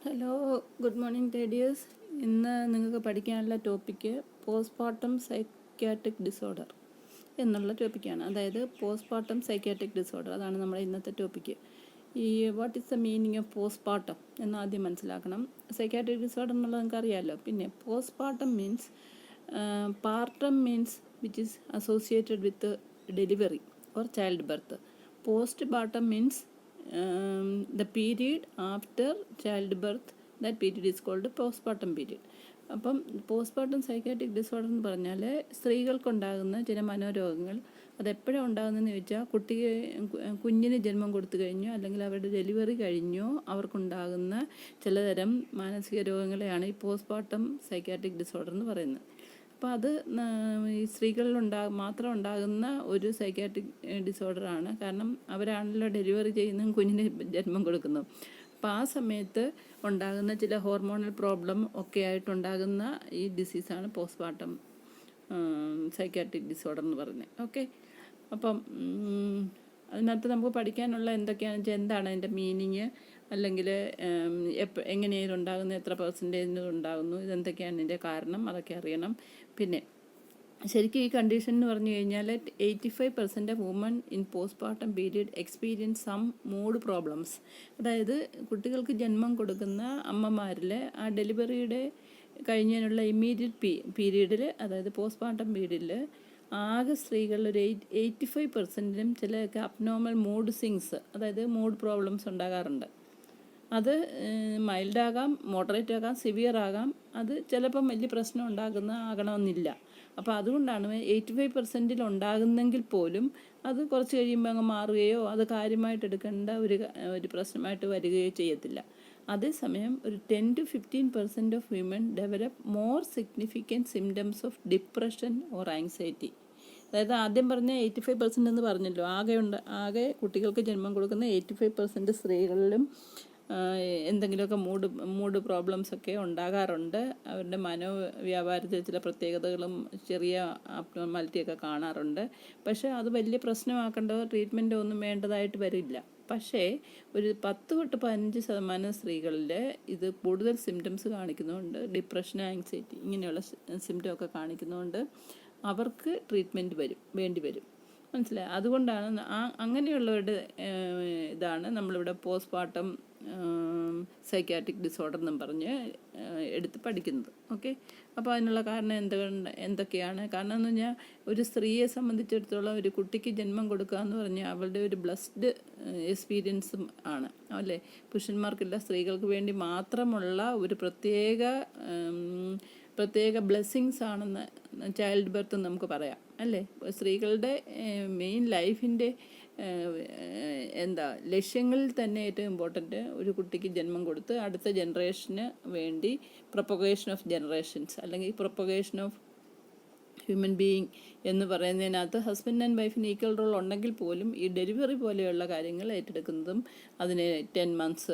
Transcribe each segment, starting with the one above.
Hello, good morning radius. ഇന്ന് നിങ്ങൾക്ക് പഠിക്കാനുള്ള ടോപ്പിക്ക് പോസ്റ്റ്മോർട്ടം സൈക്യാട്രിക് ഡിസോർഡർ എന്നുള്ള ടോപ്പിക്കാണ്. അതായത് പോസ്റ്റ്മോർട്ടം സൈക്യാട്രിക് ഡിസോർഡർ, അതാണ് നമ്മുടെ ഇന്നത്തെ ടോപ്പിക്ക്. ഈ what is the meaning of postmortem എന്ന് ആദ്യം മനസ്സിലാക്കണം. സൈക്യാട്രിക് ഡിസോർഡർ എന്നുള്ളത് നിങ്ങൾക്ക് അറിയാമല്ലോ. പിന്നെ postmortem means partum means which is associated with delivery or child birth. Postpartum means the period after childbirth, that period is called postpartum period. അപ്പം postmortem psychiatric disorder എന്ന് പറഞ്ഞാൽ സ്ത്രീകൾക്കുണ്ടാകുന്ന ചില മനോരോഗങ്ങൾ. അതെപ്പോഴാണ് ഉണ്ടാകുന്നതെന്ന് ചോദിച്ചാൽ കുഞ്ഞിന് ജന്മം കൊടുത്തു കഴിഞ്ഞോ അല്ലെങ്കിൽ അവരുടെ ഡെലിവറി കഴിഞ്ഞോ അവർക്കുണ്ടാകുന്ന ചിലതരം മാനസിക രോഗങ്ങളെയാണ് ഈ പോസ്റ്റ്മോർട്ടം സൈക്കാട്രിക് ഡിസോർഡർ എന്ന് പറയുന്നത്. അപ്പോൾ അത് ഈ സ്ത്രീകളിൽ മാത്രം ഉണ്ടാകുന്ന ഒരു സൈക്കാട്രിക് ഡിസോർഡറാണ്. കാരണം അവരാണല്ലോ ഡെലിവറി ചെയ്യുന്നതും കുഞ്ഞിന് ജന്മം കൊടുക്കുന്നതും. അപ്പോൾ ആ സമയത്ത് ഉണ്ടാകുന്ന ചില ഹോർമോണൽ പ്രോബ്ലം ഒക്കെ ആയിട്ടുണ്ടാകുന്ന ഈ ഡിസീസാണ് പോസ്റ്റ്മോർട്ടം സൈക്കാട്രിക് ഡിസോർഡർ എന്ന് പറയുന്നത്. ഓക്കെ, അപ്പം അതിനകത്ത് നമുക്ക് പഠിക്കാനുള്ള എന്തൊക്കെയാണെന്ന് വെച്ചാൽ എന്താണ് അതിൻ്റെ മീനിങ്, അല്ലെങ്കിൽ എങ്ങനെയാണ് ഇതുണ്ടാകുന്നത്, എത്ര പെർസെൻറ്റേജിന് ഉണ്ടാകുന്നു, ഇതെന്തൊക്കെയാണ് ഇതിൻ്റെ കാരണം, അതൊക്കെ അറിയണം. പിന്നെ ശരിക്കും ഈ കണ്ടീഷൻ എന്ന് പറഞ്ഞു കഴിഞ്ഞാൽ 85% of women in postmortem period experience some mood problems. അതായത് കുട്ടികൾക്ക് ജന്മം കൊടുക്കുന്ന അമ്മമാരിൽ ആ ഡെലിവറിയുടെ കഴിഞ്ഞതിനുള്ള ഇമ്മീഡിയറ്റ് പീരീഡിൽ, അതായത് പോസ്റ്റ്മോർട്ടം പീരീഡിൽ ആകെ സ്ത്രീകളിൽ ഒരു 85%നും ചിലയൊക്കെ അബ്നോർമൽ മൂഡ് സ്വിങ്സ്, അതായത് മൂഡ് പ്രോബ്ലംസ് ഉണ്ടാകാറുണ്ട്. അത് മൈൽഡാകാം, മോഡറേറ്റ് ആകാം, സിവിയർ ആകാം. അത് ചിലപ്പം വലിയ പ്രശ്നം ആകണമെന്നില്ല. അപ്പോൾ അതുകൊണ്ടാണ് 85% ഉണ്ടാകുന്നെങ്കിൽ പോലും അത് കുറച്ച് കഴിയുമ്പോൾ അങ്ങ് മാറുകയോ അത് കാര്യമായിട്ട് എടുക്കേണ്ട ഒരു പ്രശ്നമായിട്ട് വരികയോ ചെയ്യത്തില്ല. അതേസമയം ഒരു 10-15% of women develop more significant symptoms of depression or anxiety. അതായത് ആദ്യം പറഞ്ഞ 85% എന്ന് പറഞ്ഞല്ലോ, ആകെ കുട്ടികൾക്ക് ജന്മം കൊടുക്കുന്ന 85% സ്ത്രീകളിലും എന്തെങ്കിലുമൊക്കെ മൂഡ് പ്രോബ്ലംസൊക്കെ ഉണ്ടാകാറുണ്ട്. അവരുടെ മനോവ്യാപാരത്തിൽ ചില പ്രത്യേകതകളും ചെറിയ അബ്നോർമാലിറ്റിയൊക്കെ കാണാറുണ്ട്. പക്ഷേ അത് വലിയ പ്രശ്നമാക്കേണ്ടതോ ട്രീറ്റ്മെൻറ്റോ ഒന്നും വേണ്ടതായിട്ട് വരില്ല. പക്ഷേ ഒരു 10-15% സ്ത്രീകളിൽ ഇത് കൂടുതൽ സിംറ്റംസ് കാണിക്കുന്നതുകൊണ്ട്, ഡിപ്രഷൻ, ആങ്സൈറ്റി ഇങ്ങനെയുള്ള സിംറ്റമൊക്കെ കാണിക്കുന്നതുകൊണ്ട് അവർക്ക് ട്രീറ്റ്മെൻറ്റ് വേണ്ടി വരും. മനസ്സിലായി? അതുകൊണ്ടാണ് അങ്ങനെയുള്ളവരുടെ ഇതാണ് നമ്മളിവിടെ പോസ്റ്റ്മോർട്ടം സൈക്കാട്രിക് ഡിസോർഡർ എന്നും പറഞ്ഞ് എടുത്ത് പഠിക്കുന്നത്. ഓക്കെ, അപ്പോൾ അതിനുള്ള കാരണം എന്തൊക്കെയാണ്? കാരണം എന്ന് പറഞ്ഞാൽ ഒരു സ്ത്രീയെ സംബന്ധിച്ചിടത്തോളം ഒരു കുട്ടിക്ക് ജന്മം കൊടുക്കുക എന്ന് പറഞ്ഞാൽ അവളുടെ ഒരു ബ്ലസ്ഡ് എക്സ്പീരിയൻസും ആണ്, അല്ലേ? പുരുഷന്മാർക്കില്ല, സ്ത്രീകൾക്ക് വേണ്ടി മാത്രമുള്ള ഒരു പ്രത്യേക ബ്ലെസ്സിങ്സ് ആണെന്ന് ചൈൽഡ് ബർത്ത് നമുക്ക് പറയാം, അല്ലേ? സ്ത്രീകളുടെ മെയിൻ ലൈഫിൻ്റെ ലക്ഷ്യങ്ങളിൽ തന്നെ ഏറ്റവും ഇമ്പോർട്ടൻ്റ് ഒരു കുട്ടിക്ക് ജന്മം കൊടുത്ത് അടുത്ത ജനറേഷന് വേണ്ടി പ്രൊപ്പഗേഷൻ ഓഫ് ജനറേഷൻസ്, അല്ലെങ്കിൽ പ്രൊപ്പഗേഷൻ ഓഫ് ഹ്യൂമൻ ബീയിങ് എന്ന് പറയുന്നതിനകത്ത് ഹസ്ബൻഡ് ആൻഡ് വൈഫിന് ഈക്വൽ റോൾ ഉണ്ടെങ്കിൽ പോലും ഈ ഡെലിവറി പോലെയുള്ള കാര്യങ്ങൾ ഏറ്റെടുക്കുന്നതും അതിന് 10 months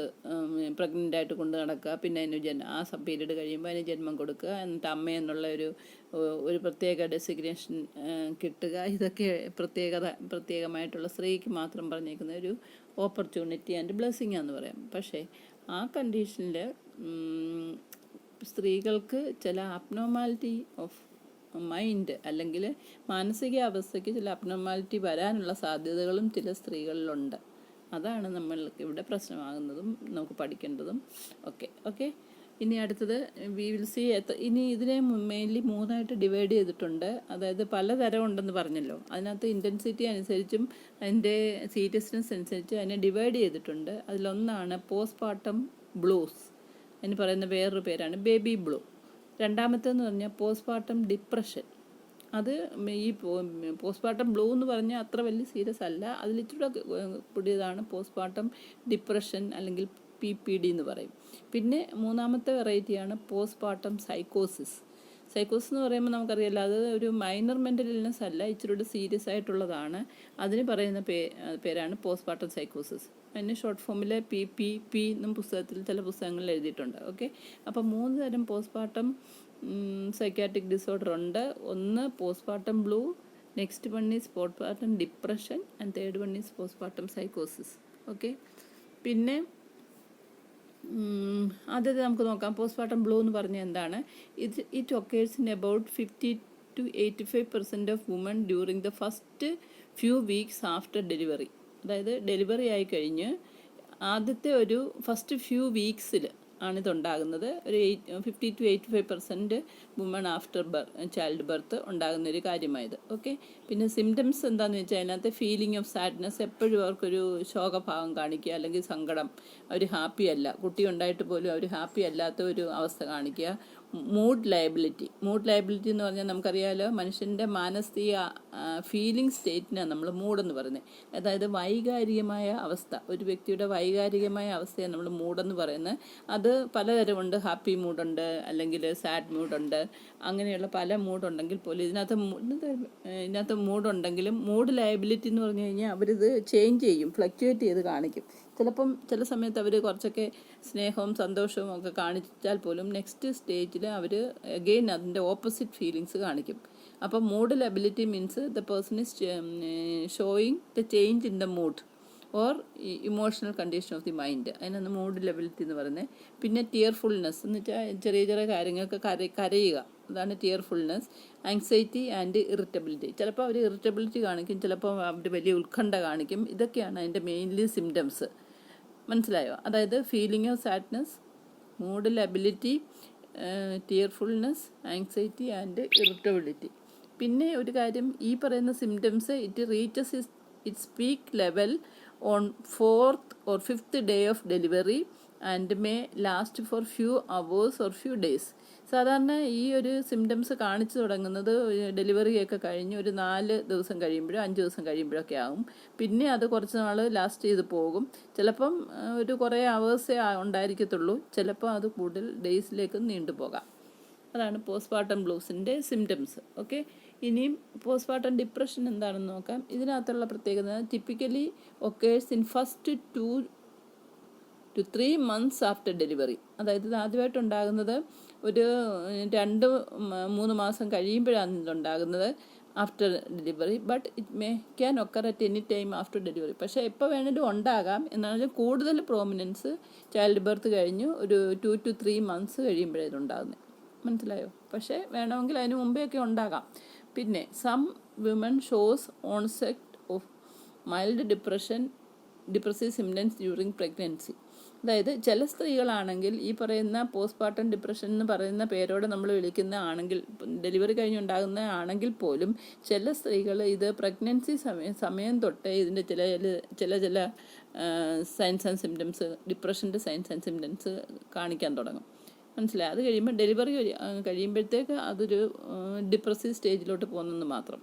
പ്രഗ്നൻ്റ് ആയിട്ട് കൊണ്ട് നടക്കുക, പിന്നെ അതിന് ആ പീരീഡ് കഴിയുമ്പോൾ അതിന് ജന്മം കൊടുക്കുക, എന്നിട്ട് അമ്മയെന്നുള്ള ഒരു പ്രത്യേക ഡെസിഗ്നേഷൻ കിട്ടുക, ഇതൊക്കെ പ്രത്യേകമായിട്ടുള്ള സ്ത്രീക്ക് മാത്രം പറഞ്ഞേക്കുന്ന ഒരു ഓപ്പർച്യൂണിറ്റി ആൻഡ് ബ്ലെസ്സിങ് എന്ന് പറയാം. പക്ഷേ ആ കണ്ടീഷനിൽ സ്ത്രീകൾക്ക് ചില അബ്നോർമാലിറ്റി ഓഫ് മൈൻഡ് അല്ലെങ്കിൽ മാനസികാവസ്ഥയ്ക്ക് ചില അബ്നോർമാലിറ്റി വരാനുള്ള സാധ്യതകളും ചില സ്ത്രീകളിലുണ്ട്. അതാണ് നമ്മൾ ഇവിടെ പ്രശ്നമാകുന്നതും നമുക്ക് പഠിക്കേണ്ടതും. ഓക്കെ. ഇനി അടുത്തത് വി വിൽ സി. ഇനി ഇതിനെ മെയിൻലി 3ആയിട്ട് ഡിവൈഡ് ചെയ്തിട്ടുണ്ട്. അതായത് പലതരം ഉണ്ടെന്ന് പറഞ്ഞല്ലോ. അതിനകത്ത് ഇൻറ്റൻസിറ്റി അനുസരിച്ചും അതിൻ്റെ സീരിയസ്നെസ് അനുസരിച്ച് അതിനെ ഡിവൈഡ് ചെയ്തിട്ടുണ്ട്. അതിലൊന്നാണ് പോസ്റ്റ്മോർട്ടം ബ്ലൂസ്. അതിന് പറയുന്ന വേറൊരു പേരാണ് ബേബി ബ്ലൂ. രണ്ടാമത്തേന്ന് പറഞ്ഞാൽ പോസ്റ്റ്മോർട്ടം ഡിപ്രഷൻ. അത് ഈ പോസ്റ്റ്മോർട്ടം ബ്ലൂ എന്ന് പറഞ്ഞാൽ അത്ര വലിയ സീരിയസ് അല്ല, അതിലിച്ചിരി കൂടിയതാണ് പോസ്റ്റ്മോർട്ടം ഡിപ്രഷൻ, അല്ലെങ്കിൽ PPD എന്ന് പറയും. പിന്നെ മൂന്നാമത്തെ വെറൈറ്റിയാണ് പോസ്റ്റ്മോർട്ടം സൈക്കോസിസ്. എന്ന് പറയുമ്പോൾ നമുക്കറിയാലോ, അത് ഒരു മൈനർ മെൻ്റൽ ഇൽനെസ് അല്ല, ഇച്ചിരി സീരിയസ് ആയിട്ടുള്ളതാണ്. അതിന് പറയുന്ന പേരാണ് പോസ്റ്റ്മോർട്ടം സൈക്കോസിസ്. അതിന് ഷോർട്ട് ഫോമിൽ PPP എന്നും ചില പുസ്തകങ്ങളിൽ എഴുതിയിട്ടുണ്ട്. ഓക്കെ, അപ്പോൾ 3 തരം പോസ്റ്റ്മോർട്ടം സൈക്കാട്രിക് ഡിസോർഡർ ഉണ്ട്. ഒന്ന് postpartum blue, next one is postpartum depression, and third one is postpartum സൈക്കോസിസ്. ഓക്കെ, പിന്നെ ആദ്യത്തെ നമുക്ക് നോക്കാം. പോസ്റ്റ്മോർട്ടം ബ്ലൂ എന്ന് പറഞ്ഞാൽ എന്താണ്? It occurs in about 50-85% of women during the first few weeks after delivery. അതായത് ഡെലിവറി ആയി കഴിഞ്ഞ് ആദ്യത്തെ ഒരു ഫസ്റ്റ് ഫ്യൂ വീക്സിൽ ആണിതുണ്ടാകുന്നത്. ഒരു 50-85% വുമൺ ആഫ്റ്റർ ചൈൽഡ് ബർത്ത് ഉണ്ടാകുന്ന ഒരു കാര്യമായത്. ഓക്കെ. പിന്നെ സിംറ്റംസ് എന്താണെന്ന് വെച്ചാൽ അതിനകത്ത് ഫീലിംഗ് ഓഫ് സാഡ്നെസ്, എപ്പോഴും അവർക്കൊരു ശോകഭാവം കാണിക്കുക, അല്ലെങ്കിൽ സങ്കടം, അവർ ഹാപ്പി അല്ല, കുട്ടി ഉണ്ടായിട്ട് പോലും അവർ ഹാപ്പി അല്ലാത്ത ഒരു അവസ്ഥ കാണിക്കുക. മൂഡ് ലയബിലിറ്റി എന്ന് പറഞ്ഞാൽ നമുക്കറിയാമല്ലോ, മനുഷ്യൻ്റെ മാനസിക ഫീലിംഗ് സ്റ്റേറ്റിനാണ് നമ്മൾ മൂഡെന്ന് പറയുന്നത്. അതായത് വൈകാരികമായ അവസ്ഥ, ഒരു വ്യക്തിയുടെ വൈകാരികമായ അവസ്ഥയാണ് നമ്മൾ മൂഡെന്ന് പറയുന്നത്. അത് പലതരമുണ്ട്. ഹാപ്പി മൂഡുണ്ട്, അല്ലെങ്കിൽ സാഡ് മൂഡുണ്ട്, അങ്ങനെയുള്ള പല മൂഡുണ്ടെങ്കിൽ പോലും ഇതിനകത്ത് മൂഡുണ്ടെങ്കിലും മൂഡ് ലയബിലിറ്റി എന്ന് പറഞ്ഞു കഴിഞ്ഞാൽ അവരിത് ചേഞ്ച് ചെയ്യും, ഫ്ലക്ച്വേറ്റ് ചെയ്ത് കാണിക്കും. ചില സമയത്ത് അവർ കുറച്ചൊക്കെ സ്നേഹവും സന്തോഷവും ഒക്കെ കാണിച്ചാൽ പോലും നെക്സ്റ്റ് സ്റ്റേജിൽ അവർ അഗെയിൻ അതിൻ്റെ ഓപ്പോസിറ്റ് ഫീലിങ്സ് കാണിക്കും. അപ്പം mood lability means the person is showing the change in the mood or emotional condition of the mind. അതിനാണ് മൂഡ് ലെബിലിറ്റി എന്ന് പറയുന്നത്. പിന്നെ ടിയർഫുൾനെസ് എന്ന് വെച്ചാൽ ചെറിയ ചെറിയ കാര്യങ്ങൾക്ക് കരയുക, അതാണ് ടിയർഫുൾനെസ്. ആങ്സൈറ്റി ആൻഡ് ഇറിറ്റബിലിറ്റി, ചിലപ്പോൾ അവർ ഇറിറ്റബിലിറ്റി കാണിക്കും, ചിലപ്പോൾ അവർ വലിയ ഉത്കണ്ഠ കാണിക്കും. ഇതൊക്കെയാണ് അതിൻ്റെ മെയിൻലി സിംറ്റംസ്. മനസ്സിലായോ? അതായത് feeling of sadness, mood lability, tearfulness, anxiety and irritability. പിന്നെ ഒരു കാര്യം, ഈ പറയുന്ന symptoms it reaches its peak level on 4th or 5th day of delivery and may last for few hours or few days. സാധാരണ ഈ ഒരു symptoms കാണിച്ചു തുടങ്ങുന്നത് ഡെലിവറിയൊക്കെ കഴിഞ്ഞ് ഒരു 4 ദിവസം കഴിയുമ്പോഴോ 5 ദിവസം കഴിയുമ്പോഴൊക്കെ ആകും. പിന്നെ അത് കുറച്ച് നാൾ ലാസ്റ്റ് ചെയ്ത് പോകും. ചിലപ്പം ഒരു കുറേ അവേഴ്സേ ഉണ്ടായിരിക്കത്തുള്ളൂ, ചിലപ്പോൾ അത് കൂടുതൽ ഡേയ്സിലേക്ക് നീണ്ടുപോകാം. അതാണ് പോസ്റ്റ്മോർട്ടം ബ്ലൂസിൻ്റെ സിംറ്റംസ്. ഓക്കെ. ഇനിയും പോസ്റ്റ്മോർട്ടം ഡിപ്രഷൻ എന്താണെന്ന് നോക്കാം. ഇതിനകത്തുള്ള പ്രത്യേകത typically occurs in first 2 to 3 months after delivery. അതായത് ഇത് ആദ്യമായിട്ടുണ്ടാകുന്നത് ഒരു 2-3 മാസം കഴിയുമ്പോഴാണ് ഇതുണ്ടാകുന്നത് after delivery. But it can occur at any time after delivery. പക്ഷേ എപ്പോൾ വേണമെങ്കിലും ഉണ്ടാകാം. എന്നാലും കൂടുതൽ പ്രോമിനൻസ് ചൈൽഡ് ബർത്ത് കഴിഞ്ഞ് ഒരു 2 to 3 months കഴിയുമ്പോഴാണ് ഇതുണ്ടാകുന്നത്. മനസ്സിലായോ? പക്ഷേ വേണമെങ്കിൽ അതിന് മുമ്പേയൊക്കെ ഉണ്ടാകാം. പിന്നെ some women shows onset of mild depressive symptoms during pregnancy. അതായത് ചില സ്ത്രീകളാണെങ്കിൽ ഈ പറയുന്ന പോസ്റ്റ്മോർട്ടം ഡിപ്രഷൻ എന്ന് പറയുന്ന പേരോടെ നമ്മൾ വിളിക്കുന്ന ആണെങ്കിൽ, ഡെലിവറി കഴിഞ്ഞുണ്ടാകുന്ന ആണെങ്കിൽ പോലും ചില സ്ത്രീകൾ ഇത് പ്രഗ്നൻസി സമയം തൊട്ടേ ഇതിൻ്റെ ചില സൈൻസ് ആൻഡ് സിംറ്റംസ്, ഡിപ്രഷൻ്റെ സൈൻസ് ആൻഡ് സിംറ്റംസ് കാണിക്കാൻ തുടങ്ങും. മനസ്സിലായി? അത് കഴിയുമ്പോൾ ഡെലിവറി കഴിയുമ്പോഴത്തേക്ക് അതൊരു ഡിപ്രസീവ് സ്റ്റേജിലോട്ട് പോകുന്നെന്ന് മാത്രം.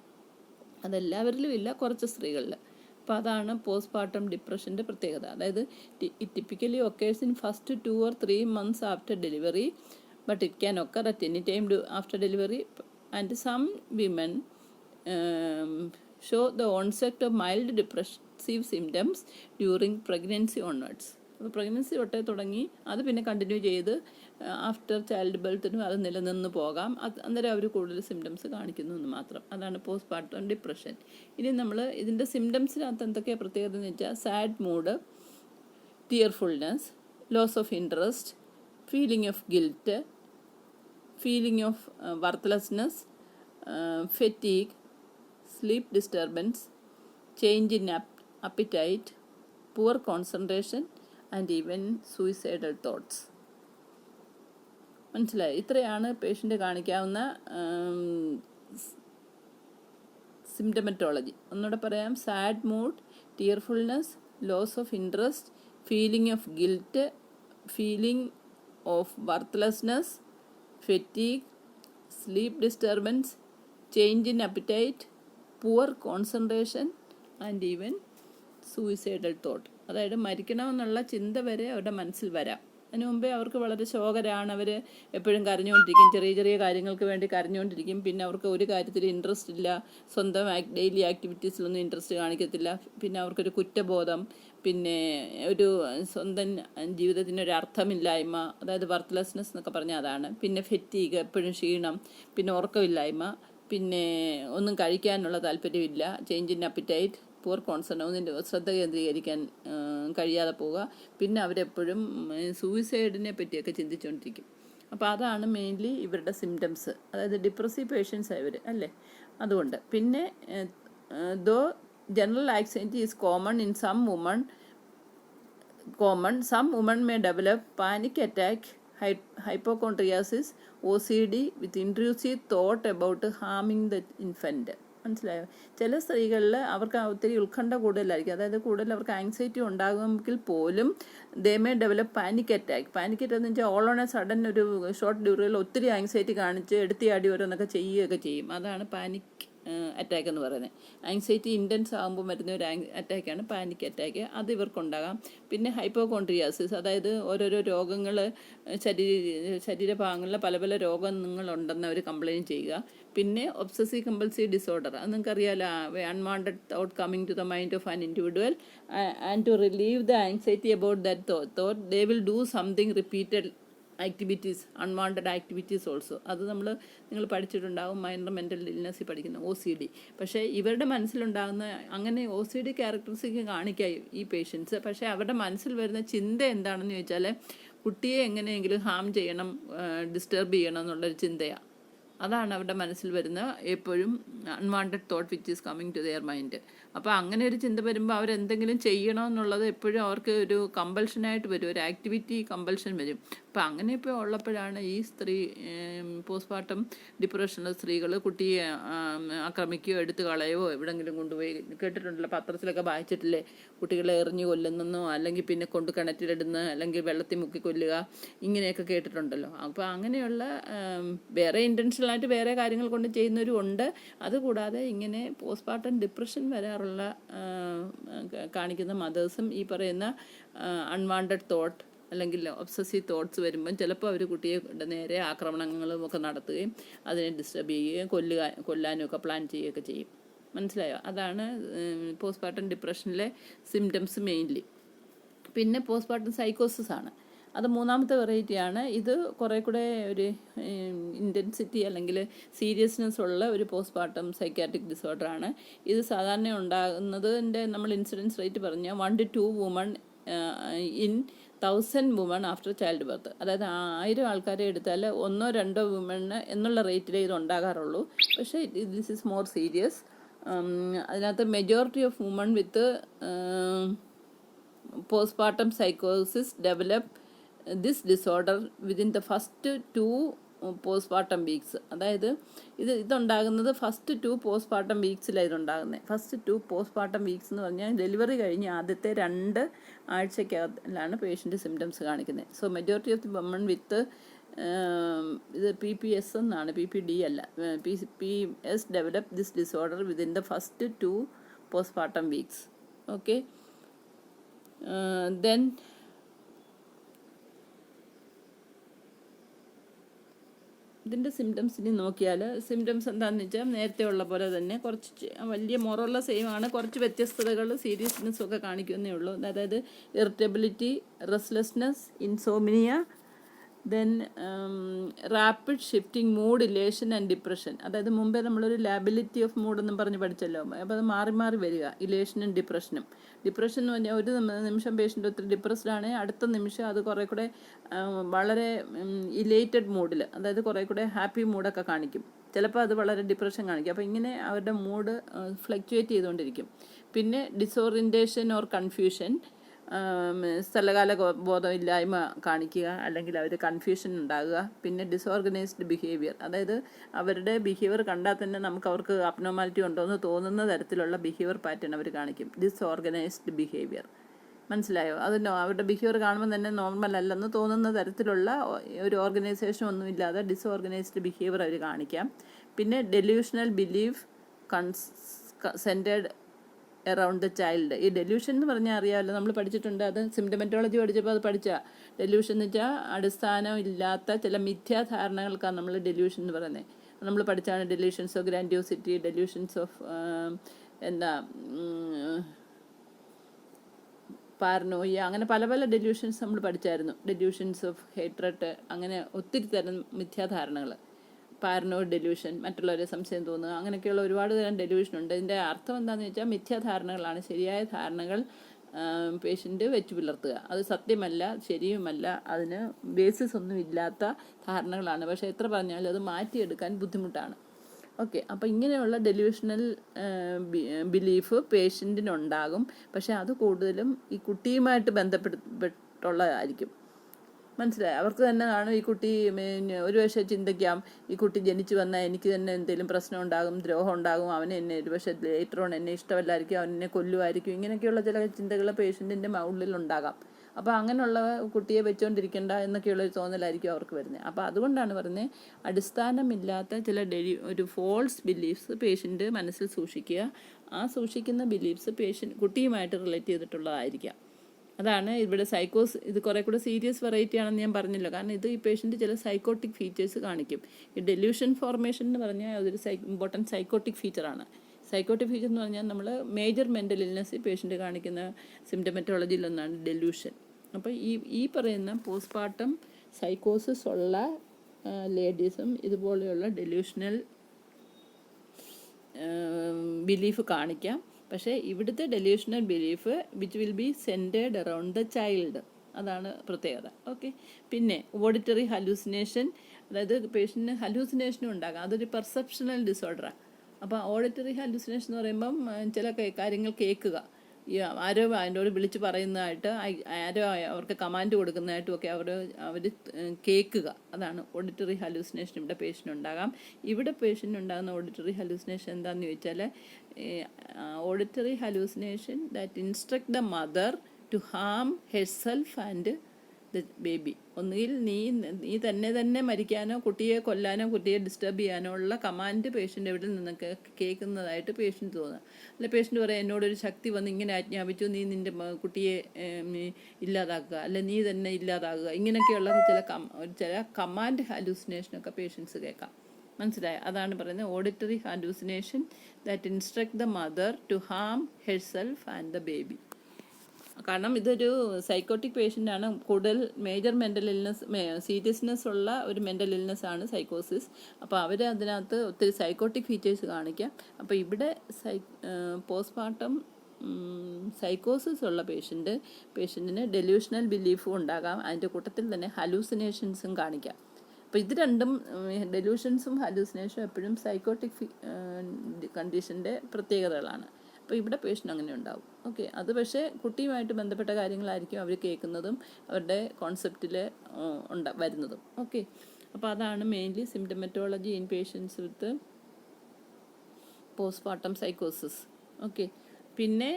അതെല്ലാവരിലും ഇല്ല, കുറച്ച് സ്ത്രീകളിൽ. അപ്പോൾ അതാണ് പോസ്റ്റ്മോർട്ടം ഡിപ്രഷൻ്റെ പ്രത്യേകത. അതായത് it typically occurs in first 2 or 3 months after delivery, but it can occur at any time after delivery. And some women show the onset of mild depressive symptoms during pregnancy onwards. അപ്പോൾ pregnancy തൊട്ടേ തുടങ്ങി അത് പിന്നെ continue ചെയ്ത് after child ബർത്തിനും അത് നിലനിന്ന് പോകാം. അന്നേരം അവർ കൂടുതൽ സിംറ്റംസ് കാണിക്കുന്നു എന്ന് മാത്രം. അതാണ് പോസ്റ്റ്മോർട്ടം ഡിപ്രഷൻ. ഇനി നമ്മൾ ഇതിൻ്റെ സിംറ്റംസിനകത്ത് എന്തൊക്കെയാണ് പ്രത്യേകത എന്ന് വെച്ചാൽ sad mood, tearfulness, loss of interest, feeling of guilt, feeling of worthlessness, fatigue, sleep disturbance, change in appetite, poor concentration and even suicidal thoughts. മനസ്സിലായി? ഇത്രയാണ് പേഷ്യൻ്റ് കാണിക്കാവുന്ന സിംറ്റമറ്റോളജി. ഒന്നുകൂടെ പറയാം. Sad mood, tearfulness, loss of interest, feeling of guilt, feeling of worthlessness, fatigue, sleep disturbance, change in appetite, poor concentration and even suicidal thought. അതായത് മരിക്കണമെന്നുള്ള ചിന്ത വരെ അവരുടെ മനസ്സിൽ വരാം. അതിന് മുമ്പേ അവർക്ക് വളരെ ശോകരാണ്, അവർ എപ്പോഴും കരഞ്ഞുകൊണ്ടിരിക്കും, ചെറിയ ചെറിയ കാര്യങ്ങൾക്ക് വേണ്ടി കരഞ്ഞുകൊണ്ടിരിക്കും. പിന്നെ അവർക്ക് ഒരു കാര്യത്തിൽ ഇൻട്രസ്റ്റ് ഇല്ല, സ്വന്തം ഡെയിലി ആക്ടിവിറ്റീസിലൊന്നും ഇൻട്രസ്റ്റ് കാണിക്കത്തില്ല. പിന്നെ അവർക്കൊരു കുറ്റബോധം, പിന്നെ ഒരു സ്വന്തം ജീവിതത്തിനൊരു അർത്ഥമില്ലായ്മ, അതായത് വർത്ത്ലെസ്നെസ് എന്നൊക്കെ പറഞ്ഞാൽ അതാണ്. പിന്നെ ഫെറ്റീഗ്, എപ്പോഴും ക്ഷീണം, പിന്നെ ഉറക്കമില്ലായ്മ, പിന്നെ ഒന്നും കഴിക്കാനുള്ള താല്പര്യമില്ല, change in appetite, poor concentration, ഒന്നിൻ്റെ ശ്രദ്ധ കേന്ദ്രീകരിക്കാൻ കഴിയാതെ പോവുക. പിന്നെ അവരെപ്പോഴും സൂയിസൈഡിനെ പറ്റിയൊക്കെ ചിന്തിച്ചുകൊണ്ടിരിക്കും. അപ്പോൾ അതാണ് മെയിൻലി ഇവരുടെ സിംറ്റംസ്. അതായത് ഡിപ്രസീവ് പേഷ്യൻസ് ഇവർ അല്ലേ. അതുകൊണ്ട് പിന്നെ though general anxiety is common in some women. Some women may develop panic attack, hypochondriasis, OCD with intrusive thought about harming the infant. മനസ്സിലായോ? ചില സ്ത്രീകളിൽ അവർക്ക് ഒത്തിരി ഉത്കണ്ഠ കൂടുതലായിരിക്കും. അതായത് കൂടുതൽ അവർക്ക് ആങ്സൈറ്റി ഉണ്ടാകുമെങ്കിൽ പോലും they may develop panic attack. Panic attack എന്ന് വെച്ചാൽ ഓൾ ഓൺ എ സഡൻ ഒരു ഷോർട്ട് ഡ്യൂറിയിൽ ഒത്തിരി ആങ്സൈറ്റി കാണിച്ച് എടുത്തിയാടി ഓരോന്നൊക്കെ ചെയ്യുകയൊക്കെ ചെയ്യും. അതാണ് പാനിക് അറ്റാക്ക് എന്ന് പറയുന്നത്. ആങ്സൈറ്റി ഇൻറ്റൻസ് ആകുമ്പോൾ വരുന്ന ഒരു അറ്റാക്കാണ് പാനിക് അറ്റാക്ക്. അത് ഇവർക്കുണ്ടാകാം. പിന്നെ ഹൈപ്പോകോൺട്രിയാസിസ്, അതായത് ഓരോരോ രോഗങ്ങൾ ശരീരഭാഗങ്ങളിൽ പല പല രോഗങ്ങളുണ്ടെന്ന് അവർ കംപ്ലയിൻറ്റ് ചെയ്യുക. പിന്നെ ഒബ്സസീവ് കമ്പൾസീവ് ഡിസോർഡർ, അത് നിങ്ങൾക്കറിയാലോ, unwanted thought coming to the mind of an individual and to relieve the anxiety about that thought they will do something repeated activities, unwanted activities also. അത് നിങ്ങൾ പഠിച്ചിട്ടുണ്ടാകും മൈനർ മെൻ്റൽ ഇൽനെസ്സിൽ പഠിക്കുന്ന OCD. പക്ഷേ ഇവരുടെ മനസ്സിലുണ്ടാകുന്ന അങ്ങനെ OCD characteristic കാണിക്കുക ഈ patients. പക്ഷേ അവരുടെ മനസ്സിൽ വരുന്ന ചിന്ത എന്താണെന്ന് ചോദിച്ചാൽ കുട്ടിയെ എങ്ങനെയെങ്കിലും ഹാം ചെയ്യണം, ഡിസ്റ്റർബ് ചെയ്യണം എന്നുള്ളൊരു ചിന്തയാണ്. അതാണ് അവരുടെ മനസ്സിൽ വരുന്ന എപ്പോഴും unwanted thought which is coming to their mind. അപ്പോൾ അങ്ങനെ ഒരു ചിന്ത വരുമ്പോൾ അവരെന്തെങ്കിലും ചെയ്യണമെന്നുള്ളത് എപ്പോഴും അവർക്ക് ഒരു കമ്പൽഷനായിട്ട് വരും, ഒരു ആക്ടിവിറ്റി കമ്പൽഷൻ വരും. അപ്പോൾ അങ്ങനെ ഇപ്പോൾ ഉള്ളപ്പോഴാണ് ഈ സ്ത്രീ പോസ്റ്റ്മോർട്ടം ഡിപ്രഷനുള്ള സ്ത്രീകൾ കുട്ടിയെ ആക്രമിക്കുകയോ എടുത്ത് കളയോ എവിടെയെങ്കിലും കൊണ്ടുപോയി, കേട്ടിട്ടുണ്ടല്ലോ, പത്രത്തിലൊക്കെ വായിച്ചിട്ടില്ലേ, കുട്ടികളെ എറിഞ്ഞു കൊല്ലുന്നെന്നോ അല്ലെങ്കിൽ പിന്നെ കൊണ്ട് കിണറ്റിലിടുന്ന അല്ലെങ്കിൽ വെള്ളത്തിൽ മുക്കി കൊല്ലുക, ഇങ്ങനെയൊക്കെ കേട്ടിട്ടുണ്ടല്ലോ. അപ്പോൾ അങ്ങനെയുള്ള വേറെ ഇൻറ്റൻഷനലായിട്ട് വേറെ കാര്യങ്ങൾ കൊണ്ട് ചെയ്യുന്നവരും ഉണ്ട്. അതുകൂടാതെ ഇങ്ങനെ പോസ്റ്റ്മോർട്ടം ഡിപ്രഷൻ വരാറുള്ള കാണിക്കുന്ന മദേഴ്സും ഈ പറയുന്ന അൺവാണ്ടഡ് തോട്ട് അല്ലെങ്കിൽ ഒബ്സസീവ് തോട്ട്സ് വരുമ്പം ചിലപ്പോൾ അവർ കുട്ടിയെ നേരെ ആക്രമണങ്ങളും ഒക്കെ നടത്തുകയും അതിനെ ഡിസ്റ്റർബ് ചെയ്യുകയും കൊല്ലാനും ഒക്കെ പ്ലാൻ ചെയ്യുകയൊക്കെ ചെയ്യും. മനസ്സിലായോ? അതാണ് പോസ്റ്റ്മോർട്ടം ഡിപ്രഷനിലെ സിംറ്റംസ് മെയിൻലി. പിന്നെ പോസ്റ്റ്മോർട്ടം സൈക്കോസിസ് ആണ്. അത് മൂന്നാമത്തെ വെറൈറ്റിയാണ്. ഇത് കുറേ കൂടെ ഒരു ഇൻറ്റൻസിറ്റി അല്ലെങ്കിൽ സീരിയസ്നെസ് ഉള്ള ഒരു പോസ്റ്റ്മോർട്ടം സൈക്യാട്രിക് ഡിസോർഡറാണ്. ഇത് സാധാരണ ഉണ്ടാകുന്നതിൻ്റെ നമ്മൾ ഇൻസിഡൻസ് റേറ്റ് പറഞ്ഞാൽ 1 to 2 women in 1000 women after child birth. അതായത് 1000 ആൾക്കാരെ എടുത്താൽ 1-2 women എന്നുള്ള റേറ്റിലേ ഇത് ഉണ്ടാകാറുള്ളൂ. പക്ഷേ ദിസ് ഈസ് മോർ സീരിയസ്. അതിനകത്ത് majority of woman with postpartum psychosis develop this disorder within the first 2 postpartum weeks. അതായത് ഇതുണ്ടാകുന്നത് ഫസ്റ്റ് 2 postpartum വീക്സിലാണ് ഇതുണ്ടാകുന്നത്. ഫസ്റ്റ് 2 postpartum വീക്സ് എന്ന് പറഞ്ഞാൽ ഡെലിവറി കഴിഞ്ഞ് ആദ്യത്തെ 2 ആഴ്ചക്കകത്തിലാണ് പേഷ്യൻ്റ് സിംറ്റംസ് കാണിക്കുന്നത്. So majority of the women with ഇത് PPS എന്നാണ്, PPD അല്ല, PPS develop this disorder within the first 2 postpartum weeks. Okay. Then ഇതിൻ്റെ സിംറ്റംസ് ഇനി നോക്കിയാൽ സിംറ്റംസ് എന്താണെന്ന് വെച്ചാൽ നേരത്തെ ഉള്ള പോലെ തന്നെ കുറച്ച് വലിയ മോറുള്ള സെയിം ആണ്, കുറച്ച് വ്യത്യസ്തതകൾ സീരിയസ്നെസ് ഒക്കെ കാണിക്കുന്നേ ഉള്ളൂ. അതായത് irritability, restlessness, insomnia, then rapid shifting mood, elation and depression. അതായത് മുമ്പേ നമ്മളൊരു ലാബിലിറ്റി ഓഫ് മൂഡ് എന്നും പറഞ്ഞ് പഠിച്ചല്ലോ. അപ്പോൾ അത് മാറി മാറി വരിക, ഇലേഷനും ഡിപ്രഷനും. ഡിപ്രഷൻ എന്ന് പറഞ്ഞാൽ ഒരു നിമിഷം പേഷ്യൻ്റ് ഒത്തിരി ഡിപ്രസ്ഡ് ആണ്, അടുത്ത നിമിഷം അത് കുറേ കൂടെ വളരെ ഇലേറ്റഡ് മൂഡിൽ, അതായത് കുറേ കൂടെ ഹാപ്പി മൂഡൊക്കെ കാണിക്കും. ചിലപ്പോൾ അത് വളരെ ഡിപ്രഷൻ കാണിക്കും. അപ്പോൾ ഇങ്ങനെ അവരുടെ മൂഡ് ഫ്ലക്ച്വേറ്റ് ചെയ്തുകൊണ്ടിരിക്കും. പിന്നെ ഡിസോറിയൻറ്റേഷൻ ഓർ കൺഫ്യൂഷൻ, സ്ഥലകാല ബോധമില്ലായ്മ കാണിക്കുക, അല്ലെങ്കിൽ അവർ കൺഫ്യൂഷൻ ഉണ്ടാകുക. പിന്നെ ഡിസോർഗനൈസ്ഡ് ബിഹേവിയർ, അതായത് അവരുടെ ബിഹേവിയർ കണ്ടാൽ തന്നെ നമുക്ക് അവർക്ക് അബ്നോർമാലിറ്റി ഉണ്ടോ എന്ന് തോന്നുന്ന തരത്തിലുള്ള ബിഹേവിയർ പാറ്റേൺ അവർ കാണിക്കും. ഡിസോർഗനൈസ്ഡ് ബിഹേവിയർ, മനസ്സിലായോ? അത് അവരുടെ ബിഹേവിയർ കാണുമ്പോൾ തന്നെ നോർമൽ അല്ലെന്ന് തോന്നുന്ന തരത്തിലുള്ള ഒരു ഓർഗനൈസേഷൻ ഒന്നുമില്ലാതെ ഡിസോർഗനൈസ്ഡ് ബിഹേവിയർ അവർ കാണിക്കാം. പിന്നെ delusional belief centred around the child. ഈ ഡെലൂഷൻ എന്ന് പറഞ്ഞാൽ അറിയാമല്ലോ, നമ്മൾ പഠിച്ചിട്ടുണ്ട്. അത് സിംറ്റമെറ്റോളജി പഠിച്ചപ്പോൾ അത് പഠിച്ച ഡെലൂഷൻ എന്ന് വെച്ചാൽ അടിസ്ഥാനം ഇല്ലാത്ത ചില മിഥ്യാധാരണകൾക്കാണ് നമ്മൾ ഡെലൂഷൻ എന്ന് പറയുന്നത്. നമ്മൾ പഠിച്ചാണ് delusions of grandiosity, delusions of paranoia, അങ്ങനെ പല പല ഡെലൂഷൻസ് നമ്മൾ പഠിച്ചായിരുന്നു. ഡെലൂഷൻസ് ഓഫ് ഹേട്രഡ്, അങ്ങനെ ഒത്തിരി തരം മിഥ്യാധാരണകൾ. പാരനോയിഡ് ഡെലൂഷൻ, മറ്റുള്ളവരെ സംശയം തോന്നുക, അങ്ങനെയൊക്കെയുള്ള ഒരുപാട് തരം ഡെലൂഷൻ ഉണ്ട്. ഇതിൻ്റെ അർത്ഥം എന്താണെന്ന് വെച്ചാൽ മിഥ്യാധാരണകളാണ്. ശരിയായ ധാരണകൾ പേഷ്യൻ്റ് വെച്ച് പുലർത്തുക. അത് സത്യമല്ല, ശരിയുമല്ല, അതിന് ബേസിസ് ഒന്നും ഇല്ലാത്ത ധാരണകളാണ്. പക്ഷേ എത്ര പറഞ്ഞാലും അത് മാറ്റിയെടുക്കാൻ ബുദ്ധിമുട്ടാണ്. ഓക്കെ, അപ്പോൾ ഇങ്ങനെയുള്ള ഡെലൂഷണൽ ബിലീഫ് പേഷ്യൻറ്റിനുണ്ടാകും. പക്ഷേ അത് കൂടുതലും ഈ കുട്ടിയുമായിട്ട് ബന്ധപ്പെട്ടുള്ളതായിരിക്കും. മനസ്സിലായി? അവർക്ക് തന്നെ കാണും ഈ കുട്ടി ഒരു പക്ഷേ ചിന്തിക്കാം, ഈ കുട്ടി ജനിച്ചു വന്നാൽ എനിക്ക് തന്നെ എന്തെങ്കിലും പ്രശ്നം ഉണ്ടാകും, ദ്രോഹം ഉണ്ടാകും, അവനെ എന്നെ ഒരു പക്ഷേ ലേറ്റർ ഓൺ എന്നെ ഇഷ്ടമല്ലായിരിക്കും, അവനെന്നെ കൊല്ലുമായിരിക്കും, ഇങ്ങനെയൊക്കെയുള്ള ചില ചിന്തകൾ പേഷ്യൻറ്റിൻ്റെ ഉള്ളിലുണ്ടാകാം. അപ്പോൾ അങ്ങനെയുള്ള കുട്ടിയെ വെച്ചുകൊണ്ടിരിക്കേണ്ട എന്നൊക്കെയുള്ളൊരു തോന്നലായിരിക്കും അവർക്ക് വരുന്നത്. അപ്പോൾ അതുകൊണ്ടാണ് പറയുന്നത്, അടിസ്ഥാനമില്ലാത്ത ചില ഒരു ഫോൾസ് ബിലീഫ്സ് പേഷ്യൻ്റ് മനസ്സിൽ സൂക്ഷിക്കുക. ആ സൂക്ഷിക്കുന്ന ബിലീഫ്സ് കുട്ടിയുമായിട്ട് റിലേറ്റ് ചെയ്തിട്ടുള്ളതായിരിക്കാം. അതാണ് ഇവിടെ ഇത് കുറേ കൂടെ സീരിയസ് വെറൈറ്റി ആണെന്ന് ഞാൻ പറഞ്ഞല്ലോ. കാരണം ഇത് ഈ പേഷ്യൻ്റ് ചില സൈക്കോട്ടിക് ഫീച്ചേഴ്സ് കാണിക്കും. ഈ ഡെലൂഷൻ ഫോർമേഷൻ എന്ന് പറഞ്ഞാൽ അതൊരു ഇമ്പോർട്ടൻറ്റ് സൈക്കോട്ടിക് ഫീച്ചറാണ്. സൈക്കോട്ടിക് ഫീച്ചർ എന്ന് പറഞ്ഞാൽ നമ്മൾ മേജർ മെൻ്റൽ ഇൽനെസ് പേഷ്യൻ്റ് കാണിക്കുന്ന സിംറ്റമറ്റോളജിയിലൊന്നാണ് ഡെലൂഷൻ. അപ്പോൾ ഈ പറയുന്ന പോസ്റ്റ്പാർട്ടം സൈക്കോസിസ് ഉള്ള ലേഡീസും ഇതുപോലെയുള്ള ഡെലൂഷണൽ ബിലീഫ് കാണിക്കാം. പക്ഷേ ഇവിടുത്തെ delusional belief which will be centred around the child, അതാണ് പ്രത്യേകത. ഓക്കെ, പിന്നെ ഓഡിറ്ററി ഹലൂസിനേഷൻ, അതായത് പേഷ്യൻറ്റിന് ഹലൂസിനേഷനും ഉണ്ടാകാം. അതൊരു പെർസെപ്ഷണൽ ഡിസോർഡറാണ്. അപ്പോൾ ഓഡിറ്ററി ഹലൂസിനേഷൻ എന്ന് പറയുമ്പം ചില കാര്യങ്ങൾ കേൾക്കുക, ഈ ആരോ അതിനോട് വിളിച്ച് പറയുന്നതായിട്ട്, ആരോ അവർക്ക് കമാൻഡ് കൊടുക്കുന്നതായിട്ടും ഒക്കെ അവർ കേൾക്കുക. അതാണ് ഓഡിറ്ററി ഹലൂസിനേഷൻ ഇവിടെ പേഷ്യൻ്റ് ഉണ്ടാകാം. ഇവിടെ പേഷ്യൻ്റ് ഉണ്ടാകുന്ന ഓഡിറ്ററി ഹലൂസിനേഷൻ എന്താണെന്ന് ചോദിച്ചാൽ, auditory hallucination that instruct the mother to harm herself and the baby. ഒന്നുകിൽ നീ തന്നെ മരിക്കാനോ കുട്ടിയെ കൊല്ലാനോ കുട്ടിയെ ഡിസ്റ്റർബ് ചെയ്യാനോ ഉള്ള കമാൻഡ് പേഷ്യൻ്റ് എവിടെ നിന്നൊക്കെ കേൾക്കുന്നതായിട്ട് പേഷ്യൻ്റ് തോന്നുക. അല്ല പേഷ്യൻ്റ് പറയാം, എന്നോടൊരു ശക്തി വന്ന് ഇങ്ങനെ ആജ്ഞാപിച്ചു, നീ നിൻ്റെ കുട്ടിയെ ഇല്ലാതാക്കുക, അല്ല നീ തന്നെ ഇല്ലാതാകുക, ഇങ്ങനെയൊക്കെയുള്ള ചില കമാൻഡ് ഹാലൂസിനേഷനൊക്കെ പേഷ്യൻസ് കേൾക്കാം. മനസ്സിലായി? അതാണ് പറയുന്നത് auditory hallucination that instruct the mother to harm herself and the baby. കാരണം ഇതൊരു സൈക്കോട്ടിക് പേഷ്യൻ്റാണ്. കൂടുതൽ മേജർ മെൻ്റൽ ഇൽനെസ്, സീരിയസ്നെസ് ഉള്ള ഒരു മെൻ്റൽ ഇൽനെസ് ആണ് സൈക്കോസിസ്. അപ്പോൾ അവർ അതിനകത്ത് ഒത്തിരി സൈക്കോട്ടിക് ഫീച്ചേഴ്സ് കാണിക്കാം. അപ്പോൾ ഇവിടെ പോസ്റ്റ്പാർട്ടം സൈക്കോസിസ് ഉള്ള പേഷ്യൻറ്റിന് ഡെലൂഷണൽ ബിലീഫും ഉണ്ടാകാം. അതിൻ്റെ കൂട്ടത്തിൽ തന്നെ ഹലൂസിനേഷൻസും കാണിക്കാം. അപ്പോൾ ഇത് രണ്ടും, ഡെലൂഷൻസും ഹലൂസിനേഷനും എപ്പോഴും സൈക്കോട്ടിക് കണ്ടീഷൻ്റെ പ്രത്യേകതകളാണ്. അപ്പോൾ ഇവിടെ പേഷ്യൻ്റ് അങ്ങനെ ഉണ്ടാവും. ഓക്കെ, അത് പക്ഷേ കുട്ടിയുമായിട്ട് ബന്ധപ്പെട്ട കാര്യങ്ങളായിരിക്കും അവർ കേൾക്കുന്നതും അവരുടെ കോൺസെപ്റ്റിൽ വരുന്നതും. ഓക്കെ, അപ്പോൾ അതാണ് mainly symptomatology in patients with postpartum സൈക്കോസിസ്. ഓക്കെ, പിന്നെ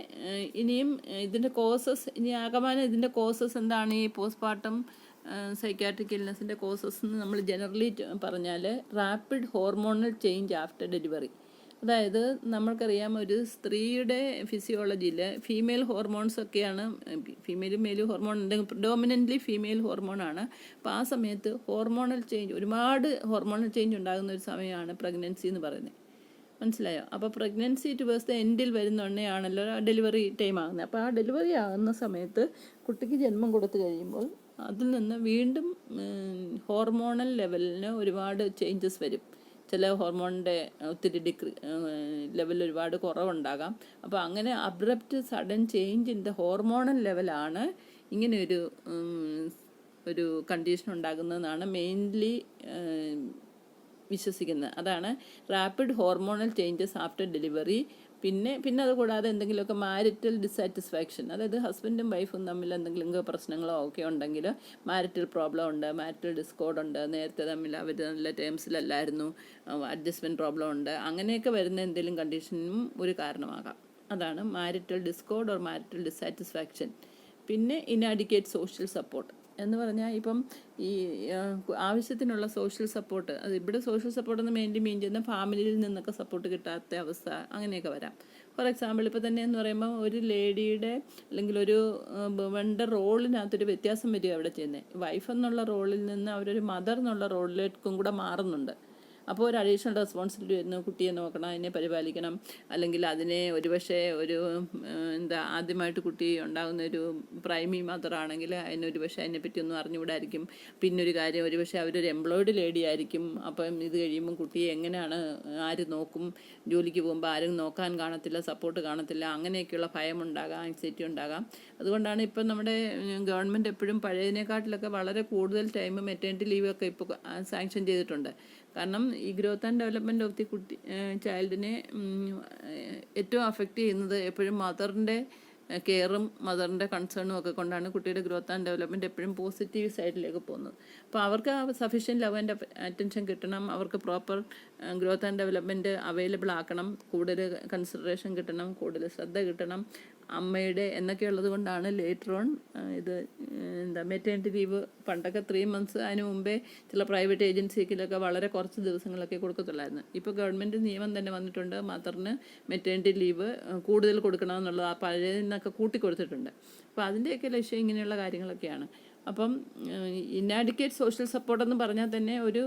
ഇനിയും ഇതിൻ്റെ കോസസ്, ഇനി ആകമാനം ഇതിൻ്റെ കോസസ് എന്താണ്? ഈ പോസ്റ്റ്പാർട്ടം സൈക്യാട്രിക് ഇൽനെസ്സിൻ്റെ കോസസ് എന്ന് നമ്മൾ ജനറലി പറഞ്ഞാൽ rapid hormonal change after delivery. അതായത് നമ്മൾക്കറിയാം, ഒരു സ്ത്രീയുടെ ഫിസിയോളജിയിൽ ഫീമെയിൽ ഹോർമോൺസ് ഒക്കെയാണ്, ഫീമെയിലും മെയിലും ഹോർമോൺ ഉണ്ടെങ്കിൽ പ്രിഡോമിനൻ്റ്ലി ഫീമെയിൽ ഹോർമോണാണ്. അപ്പോൾ ആ സമയത്ത് ഹോർമോണൽ ചേഞ്ച്, ഒരുപാട് ഹോർമോണൽ ചേഞ്ച് ഉണ്ടാകുന്ന ഒരു സമയമാണ് പ്രഗ്നൻസി എന്ന് പറയുന്നത്. മനസ്സിലായോ? അപ്പോൾ പ്രഗ്നൻസി ടുവേഴ്സ് ദ എൻഡിൽ വരുന്നുണ്ടെയാണല്ലോ ഡെലിവറി ടൈം ആകുന്നത്. അപ്പോൾ ആ ഡെലിവറി ആകുന്ന സമയത്ത് കുട്ടിക്ക് ജന്മം കൊടുത്തു കഴിയുമ്പോൾ അതിൽ നിന്ന് വീണ്ടും ഹോർമോണൽ ലെവലിന് ഒരുപാട് ചേഞ്ചസ് വരും. ചില ഹോർമോണിൻ്റെ ഒത്തിരി ലെവൽ ഒരുപാട് കുറവുണ്ടാകാം. അപ്പോൾ അങ്ങനെ abrupt sudden change in the hormonal ലെവലാണ് ഇങ്ങനെ ഒരു കണ്ടീഷൻ ഉണ്ടാകുന്നതെന്നാണ് മെയിൻലി വിശ്വസിക്കുന്നത്. അതാണ് rapid hormonal changes after delivery. പിന്നെ അത് കൂടാതെ എന്തെങ്കിലുമൊക്കെ മാരിറ്റൽ ഡിസാറ്റിസ്ഫാക്ഷൻ, അതായത് ഹസ്ബൻഡും വൈഫും തമ്മിൽ എന്തെങ്കിലും പ്രശ്നങ്ങളോ ഒക്കെ ഉണ്ടെങ്കിൽ, മാരിറ്റൽ പ്രോബ്ലം ഉണ്ട്, മാരിറ്റൽ ഡിസ്കോർഡ് ഉണ്ട്, നേരത്തെ തമ്മിൽ അവർ നല്ല ടേംസിലല്ലായിരുന്നു, അഡ്ജസ്റ്റ്മെൻറ്റ് പ്രോബ്ലം ഉണ്ട്, അങ്ങനെയൊക്കെ വരുന്ന എന്തെങ്കിലും കണ്ടീഷനും ഒരു കാരണമാകാം. അതാണ് marital discord or marital dissatisfaction. പിന്നെ ഇനാഡിക്വേറ്റ് സോഷ്യൽ സപ്പോർട്ട് എന്ന് പറഞ്ഞാൽ, ഇപ്പം ഈ ആവശ്യത്തിനുള്ള സോഷ്യൽ സപ്പോർട്ട്, അത് ഇവിടെ സോഷ്യൽ സപ്പോർട്ടെന്ന് മെയിൻലി മീൻ ചെയ്യുന്ന ഫാമിലിയിൽ നിന്നൊക്കെ സപ്പോർട്ട് കിട്ടാത്ത അവസ്ഥ, അങ്ങനെയൊക്കെ വരാം. ഫോർ എക്സാമ്പിൾ, ഇപ്പോൾ തന്നെ എന്ന് പറയുമ്പോൾ ഒരു ലേഡിയുടെ അല്ലെങ്കിൽ ഒരു വുമൻ്റെ റോളിനകത്തൊരു വ്യത്യാസം വരിക അവിടെ ചെയ്യുന്നത്. വൈഫ് എന്നുള്ള റോളിൽ നിന്ന് അവരൊരു മദർ എന്നുള്ള റോളിലേക്കും കൂടെ മാറുന്നുണ്ട്. അപ്പോൾ ഒരു അഡീഷണൽ റെസ്പോൺസിബിലിറ്റി വരുന്നു. കുട്ടിയെ നോക്കണം, അതിനെ പരിപാലിക്കണം, അല്ലെങ്കിൽ അതിനെ ആദ്യമായിട്ട് കുട്ടി ഉണ്ടാകുന്ന ഒരു പ്രൈമറി മദർ ആണെങ്കിൽ അതിനൊരു പക്ഷേ അതിനെപ്പറ്റി ഒന്നും അറിഞ്ഞുകൂടായിരിക്കും. പിന്നൊരു കാര്യം, അവരൊരു എംപ്ലോയിഡ് ലേഡി ആയിരിക്കും. അപ്പം ഇത് കഴിയുമ്പം കുട്ടിയെ എങ്ങനെയാണ് ആര് നോക്കും, ജോലിക്ക് പോകുമ്പോൾ ആരും നോക്കാൻ കാണത്തില്ല, സപ്പോർട്ട് കാണത്തില്ല, അങ്ങനെയൊക്കെയുള്ള ഭയമുണ്ടാകാം, ആൻസൈറ്റി ഉണ്ടാകാം. അതുകൊണ്ടാണ് ഇപ്പം നമ്മുടെ ഗവൺമെൻറ് എപ്പോഴും പഴയതിനെക്കാട്ടിലൊക്കെ വളരെ കൂടുതൽ ടൈം മെറ്റേണിറ്റി ലീവൊക്കെ ഇപ്പോൾ സാങ്ഷൻ ചെയ്തിട്ടുണ്ട്. കാരണം ഈ growth and development of the ചൈൽഡിനെ ഏറ്റവും അഫക്റ്റ് ചെയ്യുന്നത് എപ്പോഴും മദറിൻ്റെ കെയറും മദറിൻ്റെ കൺസേണും ഒക്കെ കൊണ്ടാണ് കുട്ടിയുടെ ഗ്രോത്ത് ആൻഡ് ഡെവലപ്മെൻറ്റ് എപ്പോഴും പോസിറ്റീവ് സൈഡിലേക്ക് പോകുന്നത്. അപ്പോൾ അവർക്ക് സഫീഷ്യൻറ്റ് ലവ് ആൻഡ് അറ്റൻഷൻ കിട്ടണം, അവർക്ക് proper growth and development available ആക്കണം, കൂടുതൽ കൺസിഡറേഷൻ കിട്ടണം, കൂടുതൽ ശ്രദ്ധ കിട്ടണം അമ്മയുടെ എന്നൊക്കെ ഉള്ളത് കൊണ്ടാണ് ലേറ്റർ ഓൺ മെറ്റേണിറ്റി ലീവ് പണ്ടൊക്കെ 3 months, അതിന് മുമ്പേ ചില പ്രൈവറ്റ് ഏജൻസിക്കിലൊക്കെ വളരെ കുറച്ച് ദിവസങ്ങളൊക്കെ കൊടുക്കത്തുള്ളായിരുന്നു. ഇപ്പോൾ ഗവൺമെൻറ് നിയമം തന്നെ വന്നിട്ടുണ്ട്, മദറിന് മെറ്റേണിറ്റി ലീവ് കൂടുതൽ കൊടുക്കണമെന്നുള്ളത് ആ പഴയതിനൊക്കെ കൂട്ടിക്കൊടുത്തിട്ടുണ്ട്. അപ്പോൾ അതിൻ്റെയൊക്കെ ലക്ഷ്യം ഇങ്ങനെയുള്ള കാര്യങ്ങളൊക്കെയാണ്. അപ്പം ഇന്നാഡിക്കേറ്റ് സോഷ്യൽ സപ്പോർട്ടെന്ന് പറഞ്ഞാൽ തന്നെ ഒരു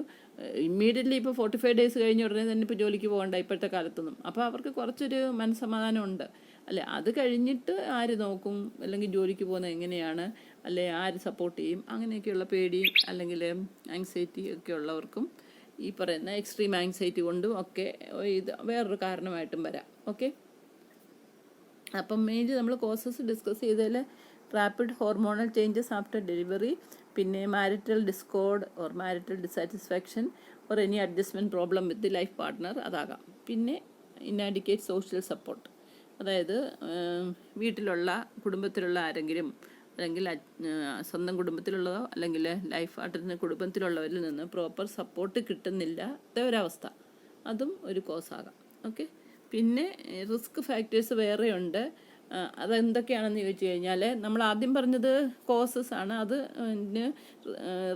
ഇമ്മീഡിയറ്റ്ലി ഇപ്പോൾ 45 days കഴിഞ്ഞ ഉടനെ തന്നെ ഇപ്പോൾ ജോലിക്ക് പോകണ്ട ഇപ്പോഴത്തെ കാലത്തൊന്നും. അപ്പോൾ അവർക്ക് കുറച്ചൊരു മനസ്സമാധാനം ഉണ്ട്, അല്ലേ? അത് കഴിഞ്ഞിട്ട് ആര് നോക്കും, അല്ലെങ്കിൽ ജോലിക്ക് പോകുന്നത് എങ്ങനെയാണ്, അല്ലെ ആര് സപ്പോർട്ട് ചെയ്യും, അങ്ങനെയൊക്കെയുള്ള പേടിയും അല്ലെങ്കിൽ ആങ്സൈറ്റി ഒക്കെ ഉള്ളവർക്കും ഈ പറയുന്ന എക്സ്ട്രീം ആങ്സൈറ്റി കൊണ്ടും ഒക്കെ ഇത് വേറൊരു കാരണമായിട്ടും വരാം. ഓക്കെ, അപ്പം മെയിൻലി നമ്മൾ കോസസ് ഡിസ്കസ് ചെയ്തതിൽ rapid hormonal changes after delivery, പിന്നെ marital discord or marital dissatisfaction or any adjustment problem with the life partner, അതാകാം. പിന്നെ ഇന്നാഡിക്കേറ്റ് സോഷ്യൽ സപ്പോർട്ട്, അതായത് കുടുംബത്തിലുള്ള ആരെങ്കിലും, അല്ലെങ്കിൽ സ്വന്തം കുടുംബത്തിലുള്ളതോ അല്ലെങ്കിൽ ലൈഫ് പാർട്ട്ണറിന് കുടുംബത്തിലുള്ളവരിൽ നിന്ന് പ്രോപ്പർ സപ്പോർട്ട് കിട്ടുന്നില്ലാത്ത ഒരവസ്ഥ, അതും ഒരു കോസാകാം. ഓക്കെ, പിന്നെ റിസ്ക് ഫാക്ടേഴ്സ് വേറെയുണ്ട്. അതെന്തൊക്കെയാണെന്ന് ചോദിച്ചു കഴിഞ്ഞാൽ നമ്മൾ ആദ്യം പറഞ്ഞത് കോസസ് ആണ്. അത്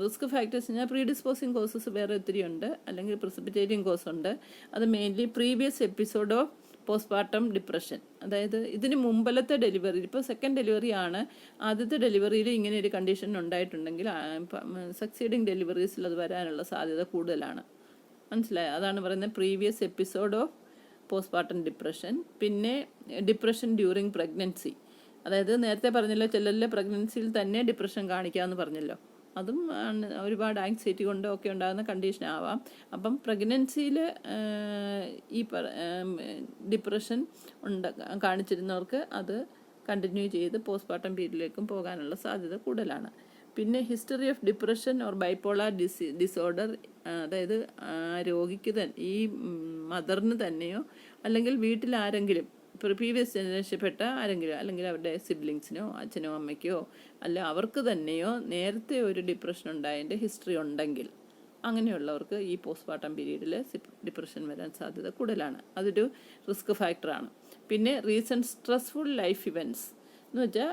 റിസ്ക് ഫാക്ടേഴ്സ് കഴിഞ്ഞാൽ പ്രീഡിസ്പോസിങ് കോസസ് വേറെ ഒത്തിരി ഉണ്ട്, അല്ലെങ്കിൽ പ്രിസിപ്പിറ്റേറ്റിംഗ് കോസ് ഉണ്ട്. അത് mainly previous episode of postpartum depression, അതായത് ഇതിന് മുമ്പലത്തെ ഡെലിവറി, ഇപ്പോൾ സെക്കൻഡ് ഡെലിവറി ആണ്, ആദ്യത്തെ ഡെലിവറിയിൽ ഇങ്ങനെ ഒരു കണ്ടീഷൻ ഉണ്ടായിട്ടുണ്ടെങ്കിൽ സക്സീഡിങ് ഡെലിവറീസിൽ അത് വരാനുള്ള സാധ്യത കൂടുതലാണ്. മനസ്സിലായോ? അതാണ് പറയുന്നത് previous episode of postpartum depression. പിന്നെ ഡിപ്രഷൻ ഡ്യൂറിങ് പ്രഗ്നൻസി, അതായത് നേരത്തെ പറഞ്ഞല്ലോ ചിലരിലെ പ്രഗ്നൻസിയിൽ തന്നെ ഡിപ്രഷൻ കാണിക്കാമെന്ന് പറഞ്ഞല്ലോ, അതും ഒരുപാട് ആങ്സൈറ്റി കൊണ്ടോ ഒക്കെ ഉണ്ടാകുന്ന കണ്ടീഷൻ ആവാം. അപ്പം പ്രഗ്നൻസിയിൽ ഈ ഡിപ്രഷൻ കാണിച്ചിരുന്നവർക്ക് അത് കണ്ടിന്യൂ ചെയ്ത് പോസ്റ്റ്പാർട്ടം പീരീഡിലേക്കും പോകാനുള്ള സാധ്യത കൂടുതലാണ്. പിന്നെ history of depression or bipolar disorder, അതായത് രോഗിക്ക് ഈ മദറിന് തന്നെയോ അല്ലെങ്കിൽ വീട്ടിൽ ആരെങ്കിലും പ്രീവിയസ് ജനറേഷൻപ്പെട്ട ആരെങ്കിലും, അല്ലെങ്കിൽ അവരുടെ സിബ്ലിങ്സിനോ അച്ഛനോ അമ്മയ്ക്കോ അല്ല അവർക്ക് തന്നെയോ നേരത്തെ ഒരു ഡിപ്രഷൻ ഉണ്ടായതിൻ്റെ ഹിസ്റ്ററി ഉണ്ടെങ്കിൽ അങ്ങനെയുള്ളവർക്ക് ഈ പോസ്റ്റ്പാർട്ടം പീരീഡിൽ ഡിപ്രഷൻ വരാൻ സാധ്യത കൂടുതലാണ്. അതൊരു റിസ്ക് ഫാക്ടറാണ്. പിന്നെ റീസെൻറ്റ് സ്ട്രെസ്ഫുൾ ലൈഫ് ഇവൻറ്റ്സ് എന്ന് വെച്ചാൽ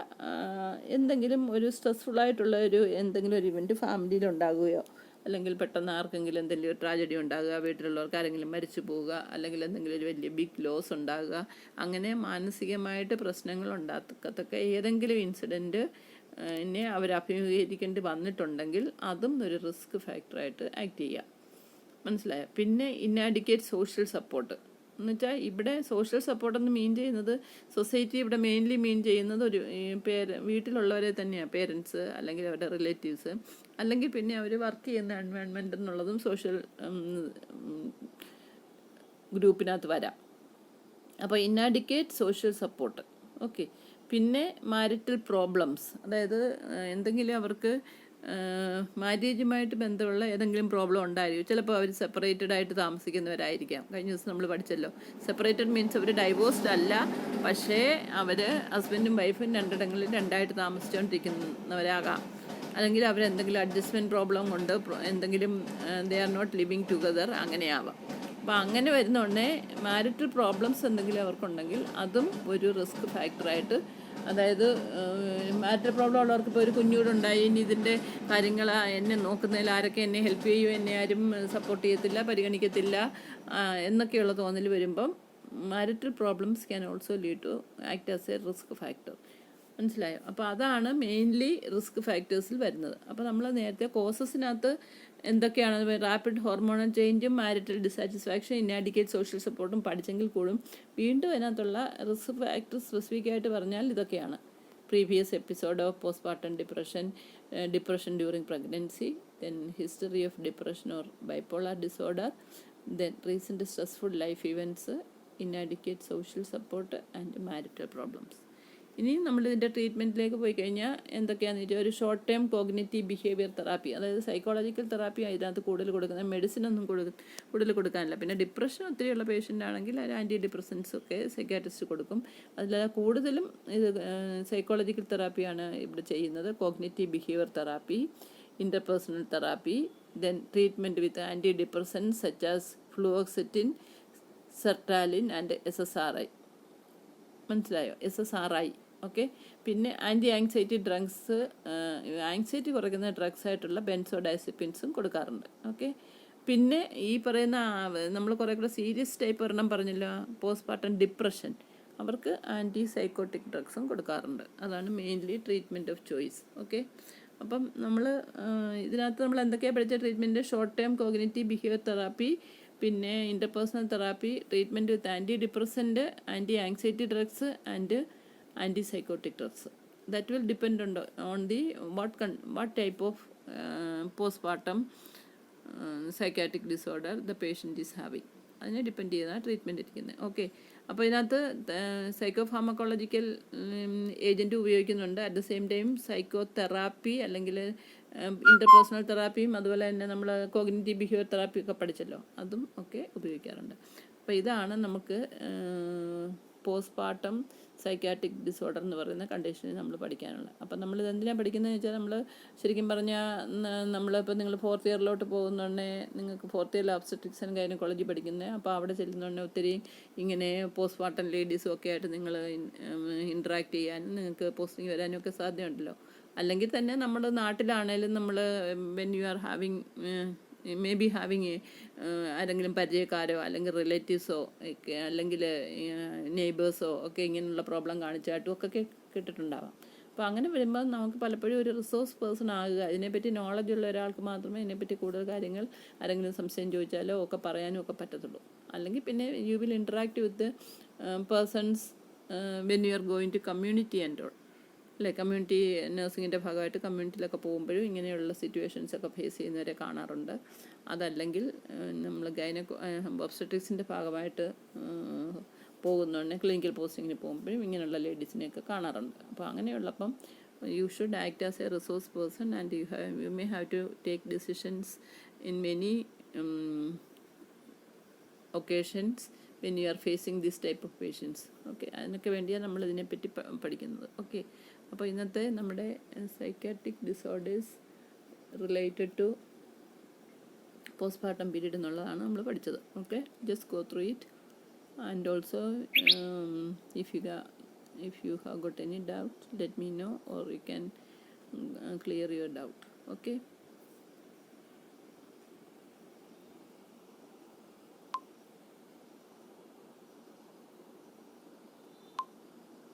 എന്തെങ്കിലും ഒരു സ്ട്രെസ്ഫുള്ളായിട്ടുള്ള എന്തെങ്കിലും ഒരു ഇവൻറ്റ് ഫാമിലിയിൽ ഉണ്ടാകുകയോ, അല്ലെങ്കിൽ പെട്ടെന്ന് ആർക്കെങ്കിലും എന്തെങ്കിലും ഒരു ട്രാജഡി ഉണ്ടാകുക, വീട്ടിലുള്ളവർക്ക് ആരെങ്കിലും മരിച്ചു പോവുക, അല്ലെങ്കിൽ എന്തെങ്കിലും ഒരു വലിയ ബിഗ് ലോസ് ഉണ്ടാകുക, അങ്ങനെ മാനസികമായിട്ട് പ്രശ്നങ്ങൾ ഉണ്ടാക്കത്തക്ക ഏതെങ്കിലും ഇൻസിഡൻറ്റ് അവർ അഭിമുഖീകരിക്കേണ്ടി വന്നിട്ടുണ്ടെങ്കിൽ അതും ഒരു റിസ്ക് ഫാക്ടറായിട്ട് ആക്ട് ചെയ്യുക. മനസ്സിലായോ? പിന്നെ ഇന്നാഡിക്കേറ്റ് സോഷ്യൽ സപ്പോർട്ട് എന്ന് വെച്ചാൽ ഇവിടെ സോഷ്യൽ സപ്പോർട്ടെന്ന് മീൻ ചെയ്യുന്നത് സൊസൈറ്റി ഇവിടെ മെയിൻലി മീൻ ചെയ്യുന്നത് ഒരു വീട്ടിലുള്ളവരെ തന്നെയാണ്, പേരൻസ് അല്ലെങ്കിൽ അവരുടെ റിലേറ്റീവ്സ്, അല്ലെങ്കിൽ പിന്നെ അവർ വർക്ക് ചെയ്യുന്ന എൻവയോൺമെൻറ്റ് എന്നുള്ളതും സോഷ്യൽ ഗ്രൂപ്പിനകത്ത് വരാം. അപ്പോൾ ഇന്നാഡിക്കേറ്റ് സോഷ്യൽ സപ്പോർട്ട്. ഓക്കെ, പിന്നെ മാരിറ്റൽ പ്രോബ്ലംസ്, അതായത് എന്തെങ്കിലും അവർക്ക് മാര്യേജുമായിട്ട് ബന്ധമുള്ള ഏതെങ്കിലും പ്രോബ്ലം ഉണ്ടായിരിക്കും. ചിലപ്പോൾ അവർ സെപ്പറേറ്റഡ് ആയിട്ട് താമസിക്കുന്നവരായിരിക്കാം. കഴിഞ്ഞ ദിവസം നമ്മൾ പഠിച്ചല്ലോ, സെപ്പറേറ്റഡ് മീൻസ് അവർ ഡൈവോഴ്സ്ഡ് അല്ല, പക്ഷേ അവർ ഹസ്ബൻഡും വൈഫും രണ്ടിടങ്ങളിൽ രണ്ടായിട്ട് താമസിച്ചുകൊണ്ടിരിക്കുന്നവരാകാം. അല്ലെങ്കിൽ അവരെന്തെങ്കിലും അഡ്ജസ്റ്റ്മെൻറ്റ് പ്രോബ്ലം കൊണ്ട് എന്തെങ്കിലും they are not living together, അങ്ങനെയാവാം. അപ്പോൾ അങ്ങനെ വരുന്നോണ്ടേ മാരിറ്റൽ പ്രോബ്ലംസ് എന്തെങ്കിലും അവർക്കുണ്ടെങ്കിൽ അതും ഒരു റിസ്ക് ഫാക്ടറായിട്ട്, അതായത് മാരിറ്റൽ പ്രോബ്ലം ഉള്ളവർക്ക് ഇപ്പോൾ ഒരു കുഞ്ഞൂടുണ്ടായി, ഇനി ഇതിൻ്റെ കാര്യങ്ങൾ എന്നെ നോക്കുന്നതിൽ ആരൊക്കെ എന്നെ ഹെൽപ്പ് ചെയ്യും, എന്നെ ആരും സപ്പോർട്ട് ചെയ്യത്തില്ല, പരിഗണിക്കത്തില്ല എന്നൊക്കെയുള്ള തോന്നൽ വരുമ്പം marital problems can also lead to act as a risk factor. മനസ്സിലായോ? അപ്പോൾ അതാണ് മെയിൻലി റിസ്ക് ഫാക്ടേഴ്സിൽ വരുന്നത്. അപ്പോൾ നമ്മൾ നേരത്തെ കോസസിനകത്ത് എന്തൊക്കെയാണ് റാപ്പിഡ് ഹോർമോണൽ ചേഞ്ചും മാരിറ്റൽ ഡിസാറ്റിസ്ഫാക്ഷൻ ഇന്നാഡിക്കേറ്റ് സോഷ്യൽ സപ്പോർട്ടും പഠിച്ചെങ്കിൽ കൂടും. വീണ്ടും അതിനകത്തുള്ള റിസ്ക് ഫാക്ടർ സ്പെസിഫിക് ആയിട്ട് പറഞ്ഞാൽ ഇതൊക്കെയാണ്: previous episode of postpartum depression, depression during pregnancy, then history of depression or bipolar disorder, then recent stressful life events, inadequate social support and marital problems. ഇനി നമ്മളിതിൻ്റെ ട്രീറ്റ്മെൻറ്റിലേക്ക് പോയി കഴിഞ്ഞാൽ എന്തൊക്കെയാണെന്ന് വെച്ചാൽ, ഒരു short term cognitive behaviour therapy, അതായത് psychological therapy ഇതിനകത്ത് കൂടുതൽ കൊടുക്കുന്നത്, മെഡിസിനൊന്നും കൂടുതൽ കൊടുക്കാനില്ല. പിന്നെ ഡിപ്രഷൻ ഒത്തിരിയുള്ള പേഷ്യൻ്റ് ആണെങ്കിൽ അതിൽ ആൻറ്റി ഡിപ്രസൻസ് ഒക്കെ സൈക്കാട്രിസ്റ്റ് കൊടുക്കും. അതിൽ കൂടുതലും ഇത് സൈക്കോളജിക്കൽ തെറാപ്പിയാണ് ഇവിടെ ചെയ്യുന്നത്. Cognitive behaviour therapy, interpersonal therapy, then treatment with antidepressants such as fluoxetine, sertraline and SSRI. മനസ്സിലായോ? SSRI. ഓക്കെ. പിന്നെ ആൻറ്റി ആങ്സൈറ്റി ഡ്രഗ്സ്, ആങ്സൈറ്റി കുറയ്ക്കുന്ന ഡ്രഗ്സ് ആയിട്ടുള്ള ബെൻസോഡൈസെപ്പിൻസും കൊടുക്കാറുണ്ട്. ഓക്കെ. പിന്നെ ഈ പറയുന്ന നമ്മൾ കുറേ കൂടെ സീരിയസ് ടൈപ്പ് ഒരെണ്ണം പറഞ്ഞല്ലോ, പോസ്റ്റ്പാർട്ടം ഡിപ്രഷൻ, അവർക്ക് ആൻറ്റി സൈക്കോട്ടിക് ഡ്രഗ്സും കൊടുക്കാറുണ്ട്. അതാണ് mainly treatment of choice. Okay. അപ്പം നമ്മൾ ഇതിനകത്ത് നമ്മൾ എന്തൊക്കെയാണ് പഠിച്ച treatment? Short term cognitive behaviour therapy, പിന്നെ interpersonal therapy, treatment with antidepressant, anti anxiety drugs and antipsychotic drugs. That will depend on the what type of postpartum psychiatric disorder the patient is having. അതിനെ depend ചെയ്താണ് treatment ഇരിക്കുന്നത്. Okay. അപ്പോൾ ഇതിനകത്ത് psychopharmacological agent ഉപയോഗിക്കുന്നുണ്ട്. At the same time psycho therapy അല്ലെങ്കിൽ interpersonal തെറാപ്പിയും അതുപോലെ തന്നെ നമ്മൾ കോഗ്നിറ്റീവ് ബിഹേവിയർ തെറാപ്പി ഒക്കെ പഠിച്ചല്ലോ, അതും ഒക്കെ ഉപയോഗിക്കാറുണ്ട്. അപ്പോൾ ഇതാണ് നമുക്ക് പോസ്റ്റ്പാർട്ടം സൈക്കാട്രിക് ഡിസോർഡർ എന്ന് പറയുന്ന കണ്ടീഷനിൽ നമ്മൾ പഠിക്കാനുള്ളത്. അപ്പം നമ്മളിത് എന്തിനാണ് പഠിക്കുന്നതെന്ന് വെച്ചാൽ, നമ്മൾ ശരിക്കും പറഞ്ഞാൽ നമ്മളിപ്പോൾ നിങ്ങൾ 4th ഇയറിലോട്ട് പോകുന്നുണ്ടെങ്കിൽ നിങ്ങൾക്ക് 4th ഇയറിൽ ഒബ്സ്റ്ററ്റിക്സ് ആൻഡ് ഗൈനക്കോളജി പഠിക്കുന്നത്. അപ്പോൾ അവിടെ ചെല്ലുന്നുണ്ടെങ്കിൽ ഒത്തിരി ഇങ്ങനെ പോസ്റ്റ്പാർട്ടം ലേഡീസും ഒക്കെ ആയിട്ട് നിങ്ങൾ ഇൻട്രാക്ട് ചെയ്യാനും നിങ്ങൾക്ക് പോസ്റ്റിംഗ് വരാനും ഒക്കെ സാധ്യതയുണ്ടല്ലോ. അല്ലെങ്കിൽ തന്നെ നമ്മുടെ നാട്ടിലാണേലും നമ്മൾ when you are having may be having ആരെങ്കിലും പരിചയക്കാരോ അല്ലെങ്കിൽ റിലേറ്റീവ്സോ ഒക്കെ അല്ലെങ്കിൽ നെയ്ബേഴ്സോ ഒക്കെ ഇങ്ങനെയുള്ള പ്രോബ്ലം കാണിച്ചായിട്ടും ഒക്കെ കേട്ടിട്ടുണ്ടാവാം. അപ്പോൾ അങ്ങനെ വരുമ്പോൾ നമുക്ക് പലപ്പോഴും ഒരു റിസോഴ്സ് പേഴ്സൺ ആകുക, ഇതിനെപ്പറ്റി നോളജ് ഉള്ള ഒരാൾക്ക് മാത്രമേ ഇതിനെപ്പറ്റി കൂടുതൽ കാര്യങ്ങൾ ആരെങ്കിലും സംശയം ചോദിച്ചാലോ ഒക്കെ പറയാനും ഒക്കെ പറ്റത്തുള്ളൂ. അല്ലെങ്കിൽ പിന്നെ you will interact with persons when you are going to community and all, അല്ലേ? കമ്മ്യൂണിറ്റി നഴ്സിങ്ങിൻ്റെ ഭാഗമായിട്ട് കമ്മ്യൂണിറ്റിയിലൊക്കെ പോകുമ്പോഴും ഇങ്ങനെയുള്ള സിറ്റുവേഷൻസൊക്കെ ഫേസ് ചെയ്യുന്നവരെ കാണാറുണ്ട്. അതല്ലെങ്കിൽ നമ്മൾ ഒബ്സ്റ്ററ്റിക്സിൻ്റെ ഭാഗമായിട്ട് പോകുന്നുണ്ടെങ്കിൽ ക്ലിനിക്കൽ പോസ്റ്റിങ്ങിന് പോകുമ്പോഴും ഇങ്ങനെയുള്ള ലേഡീസിനെയൊക്കെ കാണാറുണ്ട്. അപ്പോൾ അങ്ങനെയുള്ളപ്പം you should act as a resource person and you may have to take decisions in many occasions when you are facing this type of patients. Okay. അതിനൊക്കെ വേണ്ടിയാണ് നമ്മൾ ഇതിനെപ്പറ്റി പഠിക്കുന്നത്. ഓക്കെ. അപ്പോൾ ഇന്നത്തെ നമ്മുടെ psychiatric disorders related to postpartum period എന്നുള്ളതാണ് നമ്മൾ പഠിച്ചത്. Okay. Just go through it and also if you have got any doubt, let me know or you can clear your doubt. Okay.